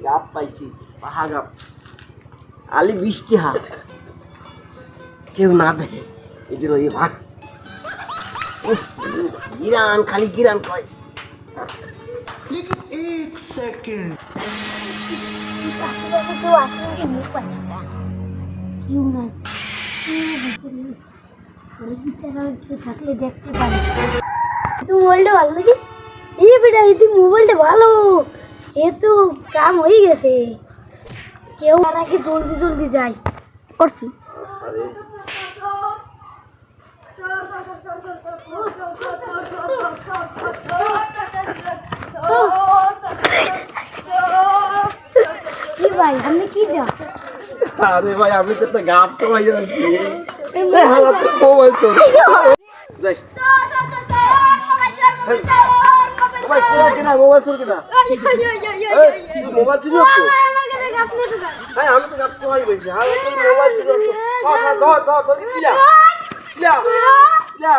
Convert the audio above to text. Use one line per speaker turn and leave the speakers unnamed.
gap পাইছি পাহা gap আলি 20 টাকা কেউ না দেখে এদের ওই ভাগ গিরান খালি গিরান কয়
एक सेकंड
তো আসলে মুখ পায় না কেউ নাই থাকলে দেখতে পারি তুই মোবাইলটা ভালো নাকি এই বেটা তুই মোবাইলটা ভালো এ তো কাম হয়ে গেছে কেউ আর আগে জলদি জলদি যাই করছি কি ভাই আমি কি যা
আরে ভাই আমি তো একটা গাপ তো ভাই মোবাইল চোর যাই ভাই চোর কিনা মোবাইল চোর কিনা মোবাইল চুরি হচ্ছে ভাই আমি তো গাপ তো ভাই বলছি আমি তো মোবাইল চুরি হচ্ছে ধর ধর ধর ধর কিলা কিলা কিলা